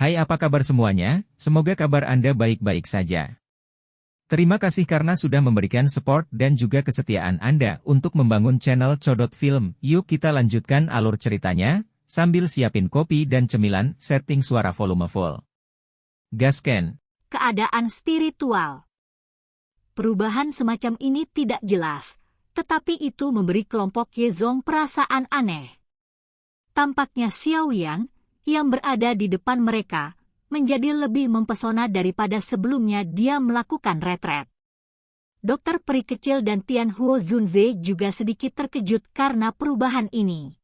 Hai, apa kabar semuanya? Semoga kabar Anda baik-baik saja. Terima kasih karena sudah memberikan support dan juga kesetiaan Anda untuk membangun channel Codot Film. Yuk kita lanjutkan alur ceritanya, sambil siapin kopi dan cemilan, setting suara volume full. Gasken. Keadaan spiritual. Perubahan semacam ini tidak jelas, tetapi itu memberi kelompok Yezong perasaan aneh. Tampaknya Xiaoyan, yang berada di depan mereka, menjadi lebih mempesona daripada sebelumnya dia melakukan retret. Dokter peri kecil dan Tian Huo Zunze juga sedikit terkejut karena perubahan ini.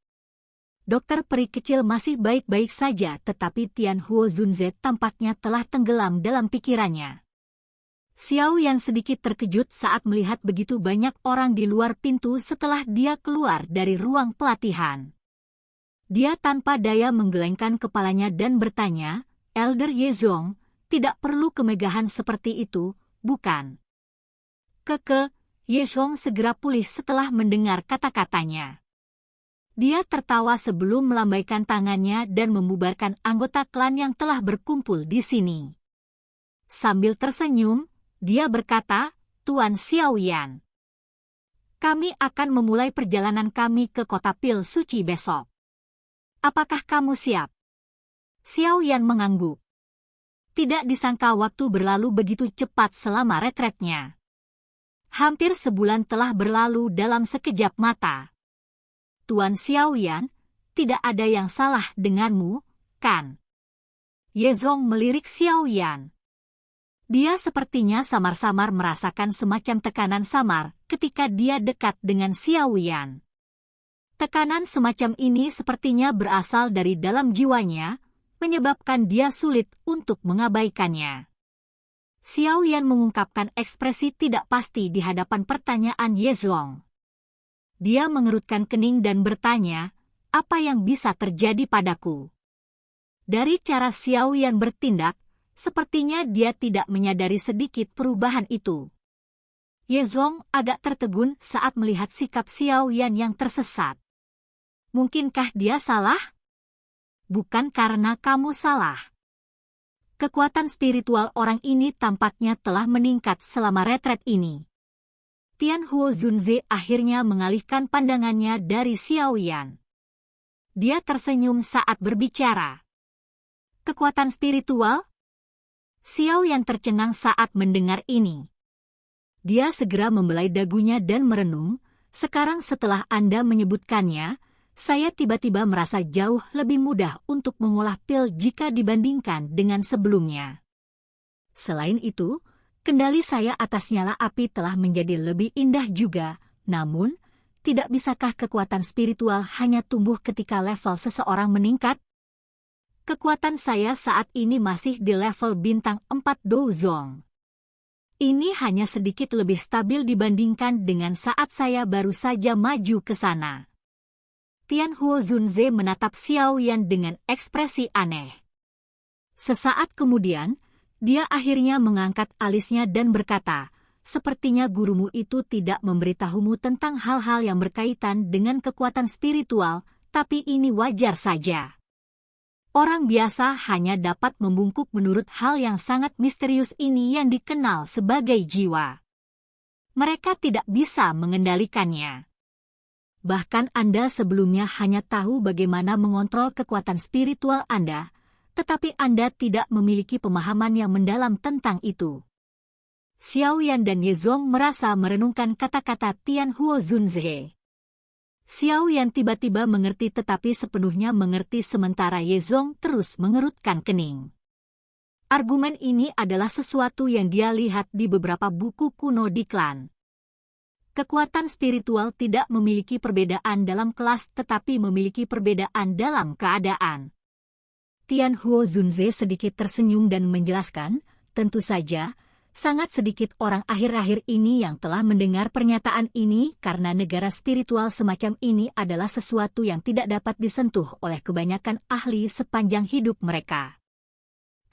Dokter peri kecil masih baik-baik saja, tetapi Tian Huo Zunze tampaknya telah tenggelam dalam pikirannya. Xiaoyan sedikit terkejut saat melihat begitu banyak orang di luar pintu setelah dia keluar dari ruang pelatihan. Dia tanpa daya menggelengkan kepalanya dan bertanya, Elder Yezong, tidak perlu kemegahan seperti itu, bukan? Yezong segera pulih setelah mendengar kata-katanya. Dia tertawa sebelum melambaikan tangannya dan membubarkan anggota klan yang telah berkumpul di sini. Sambil tersenyum, dia berkata, Tuan Xiaoyan, kami akan memulai perjalanan kami ke kota pil suci besok. Apakah kamu siap? Xiaoyan mengangguk. Tidak disangka waktu berlalu begitu cepat selama retretnya. Hampir sebulan telah berlalu dalam sekejap mata. Tuan Xiaoyan, tidak ada yang salah denganmu, kan? Yezong melirik Xiaoyan. Dia sepertinya samar-samar merasakan semacam tekanan samar ketika dia dekat dengan Xiaoyan. Tekanan semacam ini sepertinya berasal dari dalam jiwanya, menyebabkan dia sulit untuk mengabaikannya. Xiaoyan mengungkapkan ekspresi tidak pasti di hadapan pertanyaan Yezong. Dia mengerutkan kening dan bertanya, apa yang bisa terjadi padaku? Dari cara Xiaoyan bertindak, sepertinya dia tidak menyadari sedikit perubahan itu. Yezong agak tertegun saat melihat sikap Xiaoyan yang tersesat. Mungkinkah dia salah? Bukan karena kamu salah. Kekuatan spiritual orang ini tampaknya telah meningkat selama retret ini. Tian Huo Zunze akhirnya mengalihkan pandangannya dari Xiaoyan. Dia tersenyum saat berbicara. Kekuatan spiritual? Xiaoyan tercengang saat mendengar ini. Dia segera membelai dagunya dan merenung, sekarang setelah Anda menyebutkannya, saya tiba-tiba merasa jauh lebih mudah untuk mengolah pil jika dibandingkan dengan sebelumnya. Selain itu, kendali saya atas nyala api telah menjadi lebih indah juga, namun, tidak bisakah kekuatan spiritual hanya tumbuh ketika level seseorang meningkat? Kekuatan saya saat ini masih di level bintang 4 Douzong. Ini hanya sedikit lebih stabil dibandingkan dengan saat saya baru saja maju ke sana. Tian Huo Zunze menatap Xiaoyan dengan ekspresi aneh. Sesaat kemudian, dia akhirnya mengangkat alisnya dan berkata, sepertinya gurumu itu tidak memberitahumu tentang hal-hal yang berkaitan dengan kekuatan spiritual, tapi ini wajar saja. Orang biasa hanya dapat membungkuk menurut hal yang sangat misterius ini yang dikenal sebagai jiwa. Mereka tidak bisa mengendalikannya. Bahkan Anda sebelumnya hanya tahu bagaimana mengontrol kekuatan spiritual Anda, tetapi Anda tidak memiliki pemahaman yang mendalam tentang itu. Xiaoyan dan Yezong merasa merenungkan kata-kata Tian Huo Zunze. Xiaoyan tiba-tiba mengerti tetapi sepenuhnya mengerti sementara Yezong terus mengerutkan kening. Argumen ini adalah sesuatu yang dia lihat di beberapa buku kuno di klan. Kekuatan spiritual tidak memiliki perbedaan dalam kelas tetapi memiliki perbedaan dalam keadaan. Tian Huo Zunze sedikit tersenyum dan menjelaskan, tentu saja, sangat sedikit orang akhir-akhir ini yang telah mendengar pernyataan ini karena negara spiritual semacam ini adalah sesuatu yang tidak dapat disentuh oleh kebanyakan ahli sepanjang hidup mereka.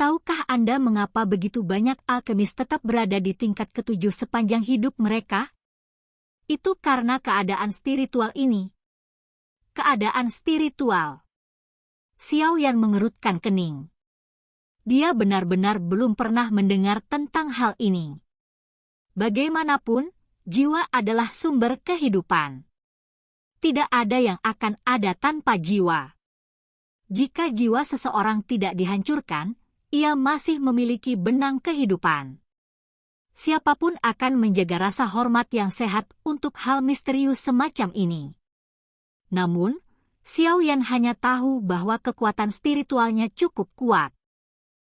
Tahukah Anda mengapa begitu banyak alkemis tetap berada di tingkat ke-7 sepanjang hidup mereka? Itu karena keadaan spiritual ini. Keadaan spiritual. Xiaoyan mengerutkan kening. dia benar-benar belum pernah mendengar tentang hal ini. Bagaimanapun, jiwa adalah sumber kehidupan. Tidak ada yang akan ada tanpa jiwa. Jika jiwa seseorang tidak dihancurkan, ia masih memiliki benang kehidupan. Siapapun akan menjaga rasa hormat yang sehat untuk hal misterius semacam ini. Namun, Xiao Yan hanya tahu bahwa kekuatan spiritualnya cukup kuat.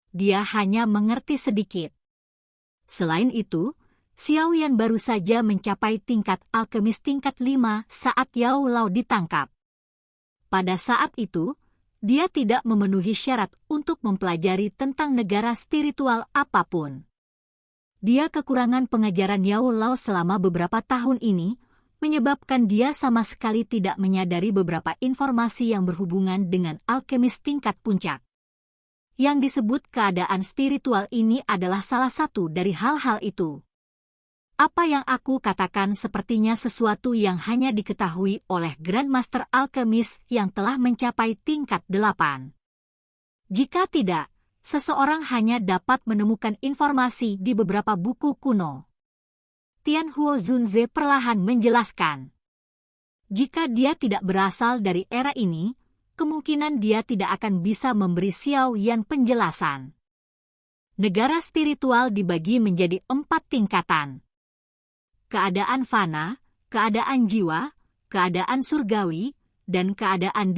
Dia hanya mengerti sedikit. Selain itu, Xiao Yan baru saja mencapai tingkat alkemis tingkat 5 saat Yao Lao ditangkap. Pada saat itu, dia tidak memenuhi syarat untuk mempelajari tentang negara spiritual apapun. Dia kekurangan pengajaran Yao Lao selama beberapa tahun ini, menyebabkan dia sama sekali tidak menyadari beberapa informasi yang berhubungan dengan alkemis tingkat puncak. Yang disebut keadaan spiritual ini adalah salah satu dari hal-hal itu. Apa yang aku katakan sepertinya sesuatu yang hanya diketahui oleh Grandmaster Alkemis yang telah mencapai tingkat 8. Jika tidak, seseorang hanya dapat menemukan informasi di beberapa buku kuno. Tianhuo Zunze perlahan menjelaskan. Jika dia tidak berasal dari era ini, kemungkinan dia tidak akan bisa memberi Xiao Yan penjelasan. Negara spiritual dibagi menjadi 4 tingkatan. Keadaan fana, keadaan jiwa, keadaan surgawi, dan keadaan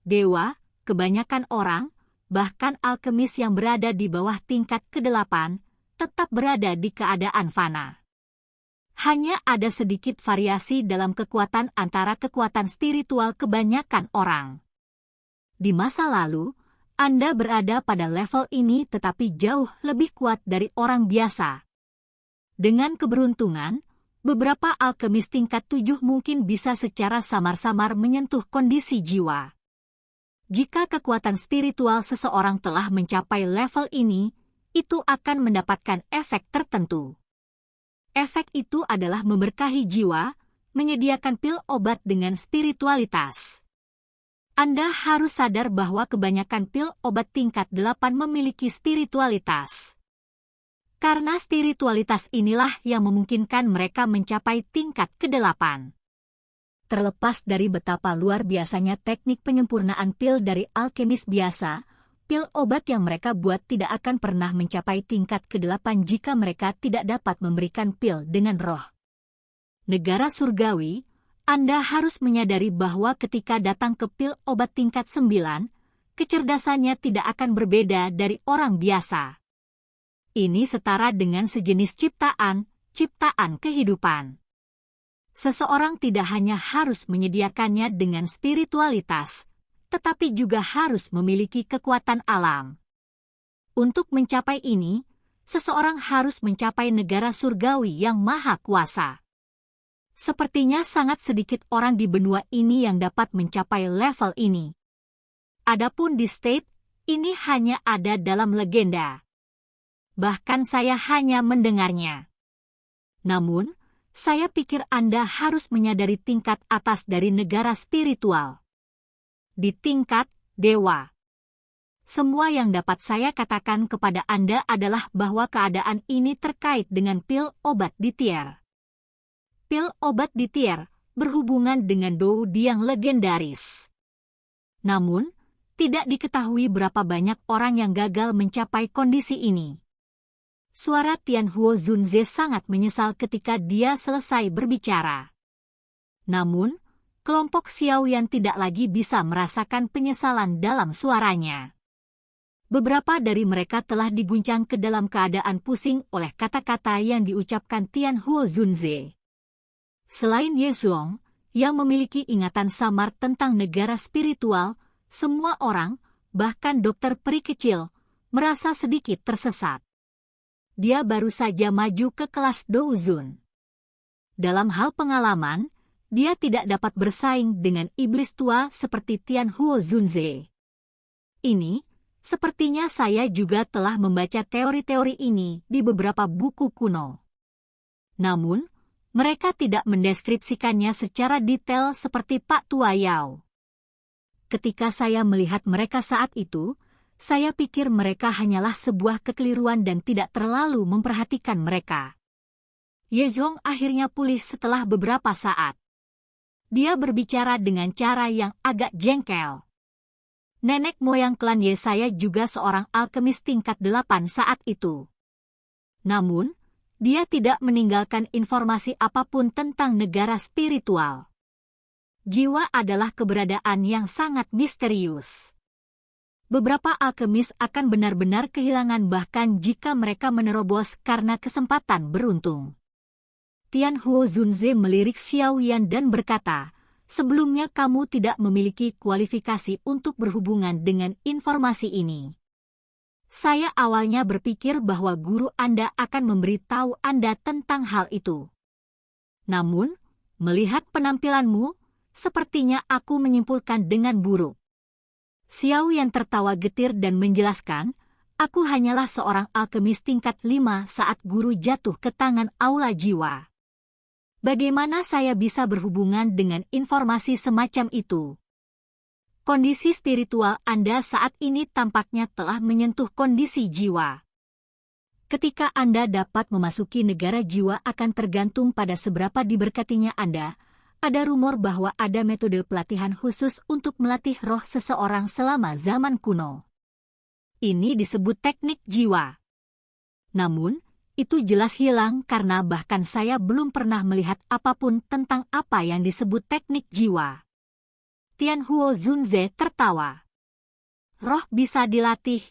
dewa. Kebanyakan orang, bahkan alkemis yang berada di bawah tingkat ke-8, tetap berada di keadaan fana. Hanya ada sedikit variasi dalam kekuatan antara kekuatan spiritual kebanyakan orang. Di masa lalu, Anda berada pada level ini tetapi jauh lebih kuat dari orang biasa. Dengan keberuntungan, beberapa alkemis tingkat 7 mungkin bisa secara samar-samar menyentuh kondisi jiwa. Jika kekuatan spiritual seseorang telah mencapai level ini, itu akan mendapatkan efek tertentu. Efek itu adalah memberkahi jiwa, menyediakan pil obat dengan spiritualitas. Anda harus sadar bahwa kebanyakan pil obat tingkat 8 memiliki spiritualitas. Karena spiritualitas inilah yang memungkinkan mereka mencapai tingkat ke-8. Terlepas dari betapa luar biasanya teknik penyempurnaan pil dari alkemis biasa, pil obat yang mereka buat tidak akan pernah mencapai tingkat ke-8 jika mereka tidak dapat memberikan pil dengan roh. Negara surgawi, Anda harus menyadari bahwa ketika datang ke pil obat tingkat 9, kecerdasannya tidak akan berbeda dari orang biasa. Ini setara dengan sejenis ciptaan kehidupan. Seseorang tidak hanya harus menyediakannya dengan spiritualitas, tetapi juga harus memiliki kekuatan alam. Untuk mencapai ini, seseorang harus mencapai negara surgawi yang maha kuasa. Sepertinya sangat sedikit orang di benua ini yang dapat mencapai level ini. Adapun di state, ini hanya ada dalam legenda. Bahkan saya hanya mendengarnya. Namun, saya pikir Anda harus menyadari tingkat atas dari negara spiritual. Di tingkat dewa. Semua yang dapat saya katakan kepada Anda adalah bahwa keadaan ini terkait dengan pil obat di tier. Pil obat di tier berhubungan dengan Dou yang legendaris. Namun, tidak diketahui berapa banyak orang yang gagal mencapai kondisi ini. Suara Tianhuo Zunze sangat menyesal ketika dia selesai berbicara. Namun, kelompok Xiao Yan tidak lagi bisa merasakan penyesalan dalam suaranya. Beberapa dari mereka telah diguncang ke dalam keadaan pusing oleh kata-kata yang diucapkan Tianhuo Zunze. Selain Ye Zhuang, yang memiliki ingatan samar tentang negara spiritual, semua orang, bahkan dokter peri kecil, merasa sedikit tersesat. Dia baru saja maju ke kelas Douzun. Dalam hal pengalaman, dia tidak dapat bersaing dengan iblis tua seperti Tianhuo Zunze. Ini, sepertinya saya juga telah membaca teori-teori ini di beberapa buku kuno. Namun, mereka tidak mendeskripsikannya secara detail seperti Pak Tua Yao. Ketika saya melihat mereka saat itu, Saya pikir mereka hanyalah sebuah kekeliruan dan tidak terlalu memperhatikan mereka. Yezhong akhirnya pulih setelah beberapa saat. Dia berbicara dengan cara yang agak jengkel. Nenek moyang klan Ye saya juga seorang alkemis tingkat 8 saat itu. Namun, dia tidak meninggalkan informasi apapun tentang negara spiritual. Jiwa adalah keberadaan yang sangat misterius. Beberapa alkemis akan benar-benar kehilangan bahkan jika mereka menerobos karena kesempatan beruntung. Tianhuo Zunze melirik Xiao Yan dan berkata, sebelumnya kamu tidak memiliki kualifikasi untuk berhubungan dengan informasi ini. Saya awalnya berpikir bahwa guru Anda akan memberitahu Anda tentang hal itu. Namun, melihat penampilanmu, sepertinya aku menyimpulkan dengan buruk. Xiao Yan tertawa getir dan menjelaskan, aku hanyalah seorang alkemis tingkat 5 saat guru jatuh ke tangan aula jiwa. Bagaimana saya bisa berhubungan dengan informasi semacam itu? Kondisi spiritual Anda saat ini tampaknya telah menyentuh kondisi jiwa. Ketika Anda dapat memasuki negara jiwa akan tergantung pada seberapa diberkatinya Anda. Ada rumor bahwa ada metode pelatihan khusus untuk melatih roh seseorang selama zaman kuno. Ini disebut teknik jiwa. Namun, itu jelas hilang karena bahkan saya belum pernah melihat apapun tentang apa yang disebut teknik jiwa. Tianhuo Zunze tertawa. Roh bisa dilatih.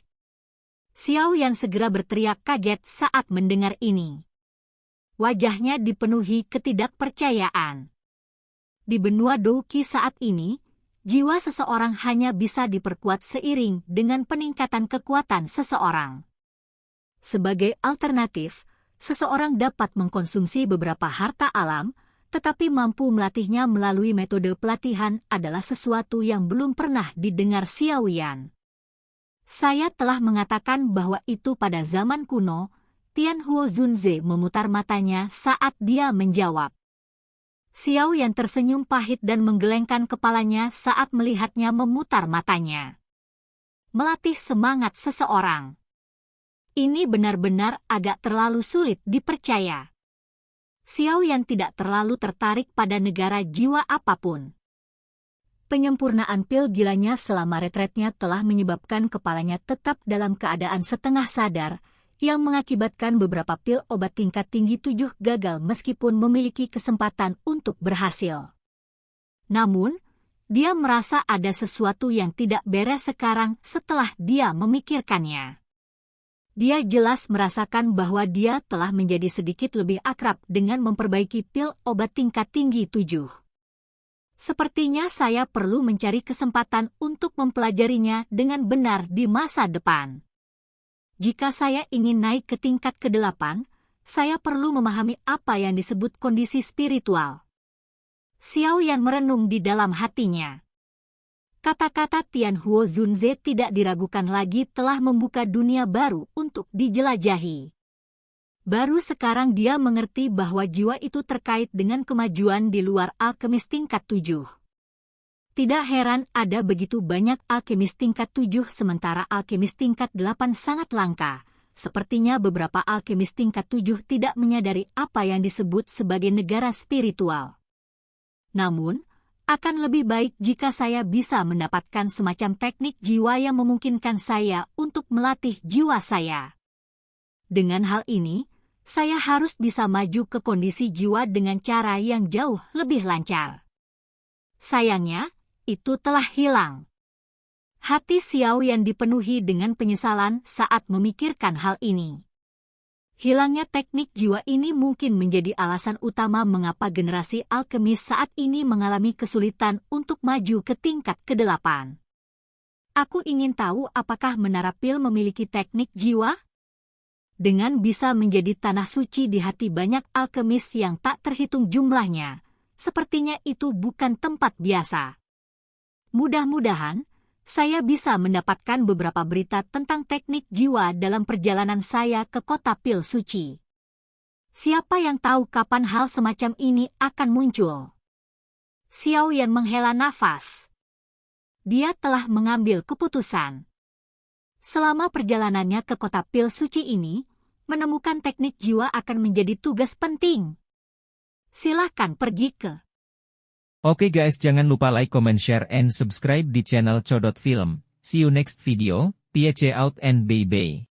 Xiao Yan segera berteriak kaget saat mendengar ini. Wajahnya dipenuhi ketidakpercayaan. Di benua Douqi saat ini, jiwa seseorang hanya bisa diperkuat seiring dengan peningkatan kekuatan seseorang. Sebagai alternatif, seseorang dapat mengkonsumsi beberapa harta alam, tetapi mampu melatihnya melalui metode pelatihan adalah sesuatu yang belum pernah didengar Xiao Yan. Saya telah mengatakan bahwa itu pada zaman kuno. Tianhuo Zunze memutar matanya saat dia menjawab. Xiao Yan tersenyum pahit dan menggelengkan kepalanya saat melihatnya memutar matanya. Melatih semangat seseorang. Ini benar-benar agak terlalu sulit dipercaya. Xiao Yan tidak terlalu tertarik pada negara jiwa apapun. Penyempurnaan pil gilanya selama retretnya telah menyebabkan kepalanya tetap dalam keadaan setengah sadar, yang mengakibatkan beberapa pil obat tingkat tinggi 7 gagal meskipun memiliki kesempatan untuk berhasil. Namun, dia merasa ada sesuatu yang tidak beres sekarang setelah dia memikirkannya. Dia jelas merasakan bahwa dia telah menjadi sedikit lebih akrab dengan memperbaiki pil obat tingkat tinggi 7. Sepertinya saya perlu mencari kesempatan untuk mempelajarinya dengan benar di masa depan. Jika saya ingin naik ke tingkat ke-8, saya perlu memahami apa yang disebut kondisi spiritual. Xiao Yan merenung di dalam hatinya. Kata-kata Tianhuo Zunze tidak diragukan lagi telah membuka dunia baru untuk dijelajahi. Baru sekarang dia mengerti bahwa jiwa itu terkait dengan kemajuan di luar alkemis tingkat 7. Tidak heran ada begitu banyak alkemis tingkat 7 sementara alkemis tingkat 8 sangat langka. Sepertinya beberapa alkemis tingkat 7 tidak menyadari apa yang disebut sebagai negara spiritual. Namun, akan lebih baik jika saya bisa mendapatkan semacam teknik jiwa yang memungkinkan saya untuk melatih jiwa saya. Dengan hal ini, saya harus bisa maju ke kondisi jiwa dengan cara yang jauh lebih lancar. Sayangnya, itu telah hilang. Hati Xiao Yan dipenuhi dengan penyesalan saat memikirkan hal ini. Hilangnya teknik jiwa ini mungkin menjadi alasan utama mengapa generasi alkemis saat ini mengalami kesulitan untuk maju ke tingkat ke-8. Aku ingin tahu apakah Menara Pil memiliki teknik jiwa? Dengan bisa menjadi tanah suci di hati banyak alkemis yang tak terhitung jumlahnya, sepertinya itu bukan tempat biasa. Mudah-mudahan, saya bisa mendapatkan beberapa berita tentang teknik jiwa dalam perjalanan saya ke kota Pil Suci. Siapa yang tahu kapan hal semacam ini akan muncul? Xiao Yan menghela nafas. Dia telah mengambil keputusan. Selama perjalanannya ke kota pil suci ini, menemukan teknik jiwa akan menjadi tugas penting. Silahkan pergi ke. Oke guys, jangan lupa like, comment, share, and subscribe di channel Codot Film. See you next video, peace out and bye-bye.